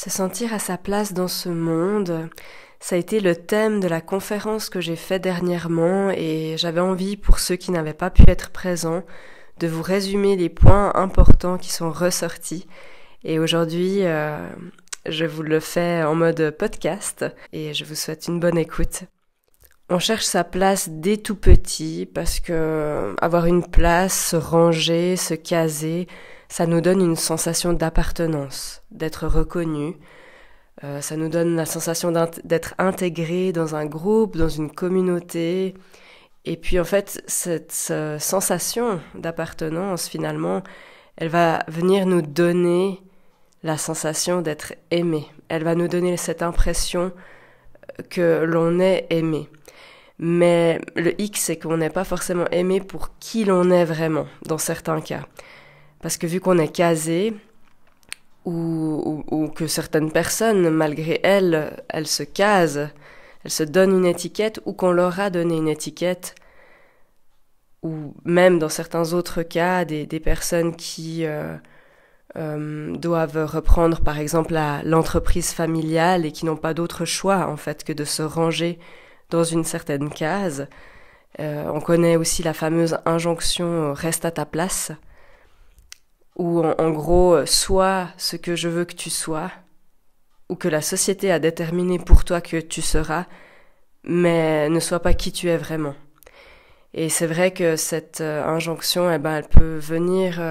Se sentir à sa place dans ce monde, ça a été le thème de la conférence que j'ai faite dernièrement et j'avais envie, pour ceux qui n'avaient pas pu être présents, de vous résumer les points importants qui sont ressortis. Et aujourd'hui, je vous le fais en mode podcast et je vous souhaite une bonne écoute. On cherche sa place dès tout petit parce que avoir une place, se ranger, se caser, ça nous donne une sensation d'appartenance, d'être reconnu. Ça nous donne la sensation d'être intégré dans un groupe, dans une communauté. Et puis en fait, cette sensation d'appartenance, finalement, elle va venir nous donner la sensation d'être aimé. Elle va nous donner cette impression que l'on est aimé. Mais le hic, c'est qu'on n'est pas forcément aimé pour qui l'on est vraiment, dans certains cas. Parce que vu qu'on est casé, ou que certaines personnes, malgré elles se casent, elles se donnent une étiquette, ou qu'on leur a donné une étiquette, ou même dans certains autres cas, des personnes qui doivent reprendre par exemple l'entreprise familiale et qui n'ont pas d'autre choix en fait que de se ranger dans une certaine case. On connaît aussi la fameuse injonction « reste à ta place », où en gros, sois ce que je veux que tu sois, ou que la société a déterminé pour toi que tu seras, mais ne sois pas qui tu es vraiment. Et c'est vrai que cette injonction, elle peut venir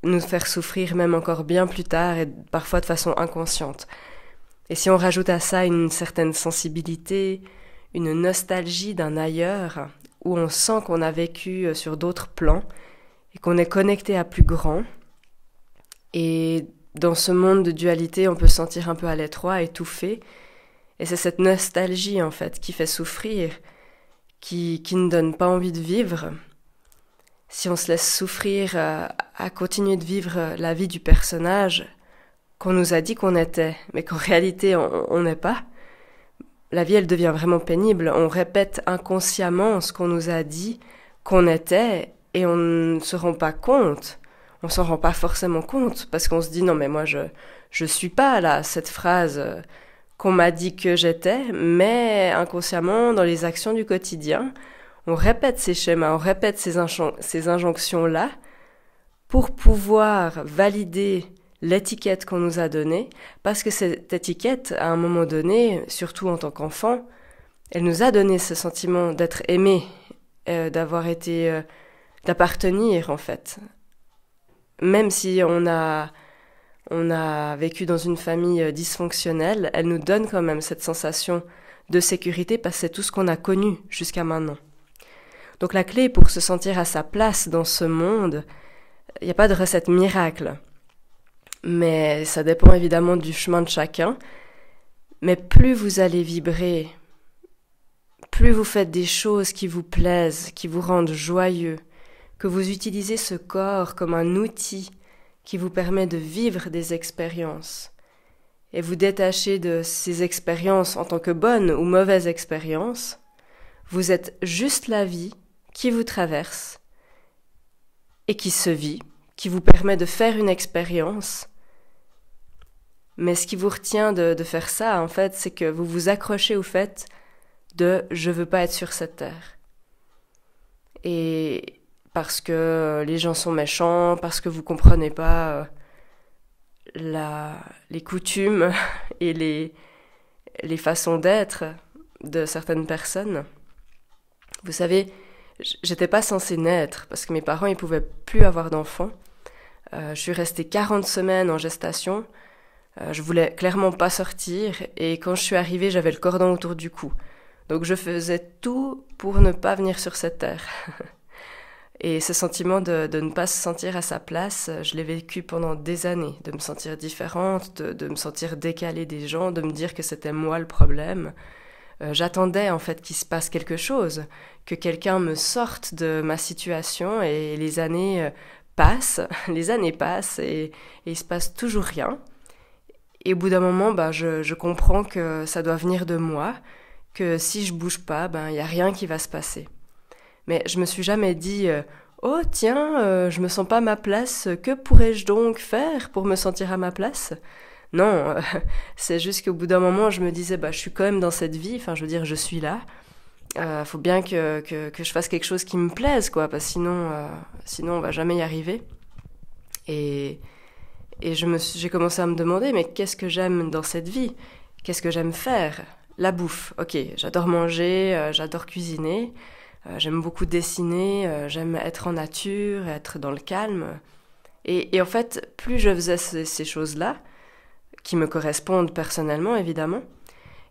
nous faire souffrir même encore bien plus tard et parfois de façon inconsciente. Et si on rajoute à ça une certaine sensibilité, une nostalgie d'un ailleurs, où on sent qu'on a vécu sur d'autres plans et qu'on est connecté à plus grand, et dans ce monde de dualité, on peut se sentir un peu à l'étroit, étouffé, et c'est cette nostalgie en fait qui fait souffrir, qui ne donne pas envie de vivre. Si on se laisse souffrir à continuer de vivre la vie du personnage qu'on nous a dit qu'on était, mais qu'en réalité on n'est pas, la vie elle devient vraiment pénible. On répète inconsciemment ce qu'on nous a dit qu'on était et on ne se rend pas compte. On s'en rend pas forcément compte parce qu'on se dit non mais moi je suis pas là, cette phrase qu'on m'a dit que j'étais, mais inconsciemment dans les actions du quotidien, on répète ces schémas, on répète ces injonctions-là pour pouvoir valider l'étiquette qu'on nous a donnée, parce que cette étiquette, à un moment donné, surtout en tant qu'enfant, elle nous a donné ce sentiment d'être aimé, d'appartenir en fait. Même si on a vécu dans une famille dysfonctionnelle, elle nous donne quand même cette sensation de sécurité parce que c'est tout ce qu'on a connu jusqu'à maintenant. Donc la clé pour se sentir à sa place dans ce monde, il n'y a pas de recette miracle. Mais ça dépend évidemment du chemin de chacun. Mais plus vous allez vibrer, plus vous faites des choses qui vous plaisent, qui vous rendent joyeux, que vous utilisez ce corps comme un outil qui vous permet de vivre des expériences et vous détacher de ces expériences en tant que bonnes ou mauvaises expériences, vous êtes juste la vie qui vous traverse et qui se vit, qui vous permet de faire une expérience. Mais ce qui vous retient de faire ça, en fait, c'est que vous vous accrochez au fait de « je veux pas être sur cette terre ». Et parce que les gens sont méchants, parce que vous comprenez pas les coutumes et les façons d'être de certaines personnes. Vous savez, j'étais pas censée naître parce que mes parents ils pouvaient plus avoir d'enfants. Je suis restée 40 semaines en gestation. Je voulais clairement pas sortir et quand je suis arrivée, j'avais le cordon autour du cou. Donc je faisais tout pour ne pas venir sur cette terre. Et ce sentiment de ne pas se sentir à sa place, je l'ai vécu pendant des années, de me sentir différente, de me sentir décalée des gens, de me dire que c'était moi le problème. J'attendais en fait qu'il se passe quelque chose, que quelqu'un me sorte de ma situation et les années passent et il se passe toujours rien. Et au bout d'un moment, je comprends que ça doit venir de moi, que si je bouge pas, il y a rien qui va se passer. Mais je me suis jamais dit oh tiens, je me sens pas à ma place, que pourrais-je donc faire pour me sentir à ma place ? Non, c'est juste qu'au bout d'un moment, je me disais, bah, je suis quand même dans cette vie, enfin, je veux dire, je suis là. Faut bien que je fasse quelque chose qui me plaise, quoi, parce que sinon on va jamais y arriver. Et, et j'ai commencé à me demander, mais qu'est-ce que j'aime dans cette vie? Qu'est-ce que j'aime faire? La bouffe, ok, j'adore manger, j'adore cuisiner, j'aime beaucoup dessiner, j'aime être en nature, être dans le calme. Et en fait, plus je faisais ces choses-là, qui me correspondent personnellement évidemment,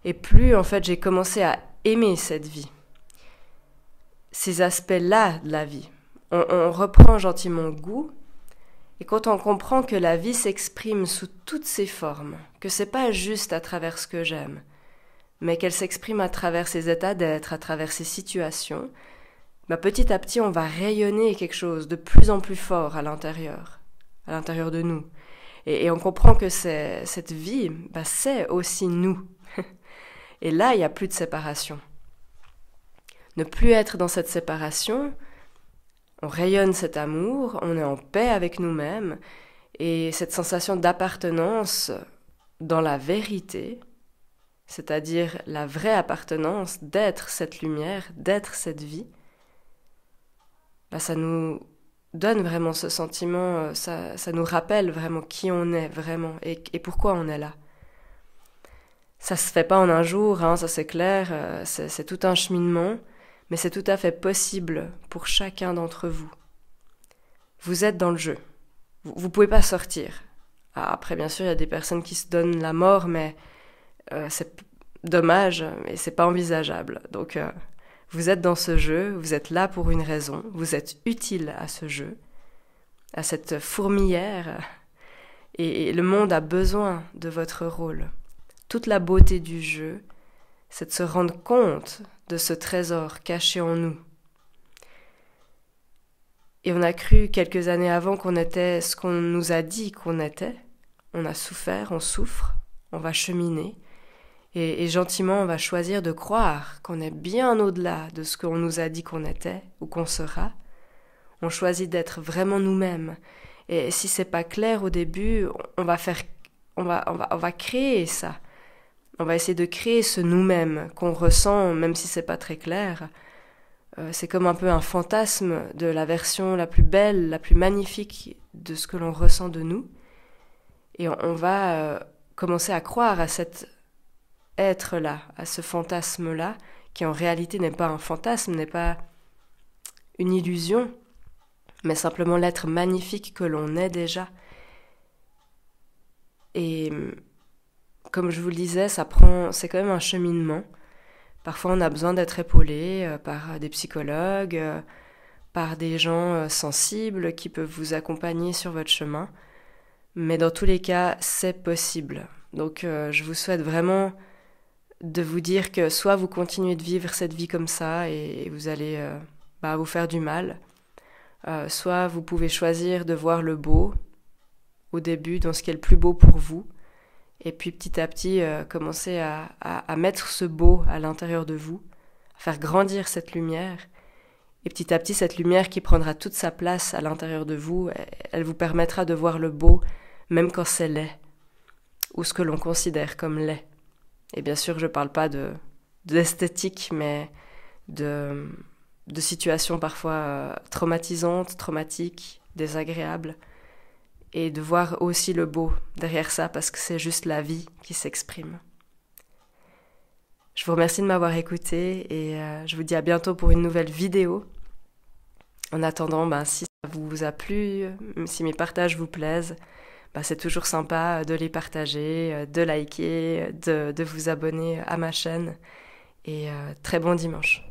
et plus en fait j'ai commencé à aimer cette vie, ces aspects-là de la vie. On reprend gentiment goût, et quand on comprend que la vie s'exprime sous toutes ses formes, que c'est pas juste à travers ce que j'aime, mais qu'elle s'exprime à travers ses états d'être, à travers ses situations, bah petit à petit on va rayonner quelque chose de plus en plus fort à l'intérieur de nous. Et on comprend que cette vie, bah c'est aussi nous. Et là, il n'y a plus de séparation. Ne plus être dans cette séparation, on rayonne cet amour, on est en paix avec nous-mêmes, et cette sensation d'appartenance dans la vérité, c'est-à-dire la vraie appartenance d'être cette lumière, d'être cette vie, bah ça nous donne vraiment ce sentiment, ça nous rappelle vraiment qui on est vraiment et pourquoi on est là. Ça se fait pas en un jour, hein, ça c'est clair, c'est tout un cheminement, mais c'est tout à fait possible pour chacun d'entre vous. Vous êtes dans le jeu, vous pouvez pas sortir. Après bien sûr il y a des personnes qui se donnent la mort, mais c'est dommage et c'est pas envisageable. Donc vous êtes dans ce jeu, vous êtes là pour une raison, vous êtes utile à ce jeu, à cette fourmilière, et le monde a besoin de votre rôle. Toute la beauté du jeu, c'est de se rendre compte de ce trésor caché en nous. Et on a cru quelques années avant qu'on était ce qu'on nous a dit qu'on était. On a souffert, on souffre, on va cheminer. Et gentiment, on va choisir de croire qu'on est bien au-delà de ce qu'on nous a dit qu'on était ou qu'on sera. On choisit d'être vraiment nous-mêmes. Et si c'est pas clair au début, on va créer ça. On va essayer de créer ce nous-mêmes qu'on ressent, même si c'est pas très clair. C'est comme un peu un fantasme de la version la plus belle, la plus magnifique de ce que l'on ressent de nous. Et on va commencer à croire à cet être-là, à ce fantasme-là, qui en réalité n'est pas un fantasme, n'est pas une illusion, mais simplement l'être magnifique que l'on est déjà. Et comme je vous le disais, c'est quand même un cheminement. Parfois on a besoin d'être épaulé par des psychologues, par des gens sensibles qui peuvent vous accompagner sur votre chemin. Mais dans tous les cas, c'est possible. Donc je vous souhaite vraiment de vous dire que soit vous continuez de vivre cette vie comme ça et vous allez vous faire du mal, soit vous pouvez choisir de voir le beau au début, dans ce qui est le plus beau pour vous, et puis petit à petit commencer à mettre ce beau à l'intérieur de vous, à faire grandir cette lumière, et petit à petit cette lumière qui prendra toute sa place à l'intérieur de vous, elle vous permettra de voir le beau même quand c'est laid, ou ce que l'on considère comme laid. Et bien sûr, je ne parle pas d'esthétique, mais de situations parfois traumatisantes, traumatiques, désagréables, et de voir aussi le beau derrière ça, parce que c'est juste la vie qui s'exprime. Je vous remercie de m'avoir écouté, et je vous dis à bientôt pour une nouvelle vidéo. En attendant, si ça vous a plu, si mes partages vous plaisent, c'est toujours sympa de les partager, de liker, de vous abonner à ma chaîne. Et très bon dimanche.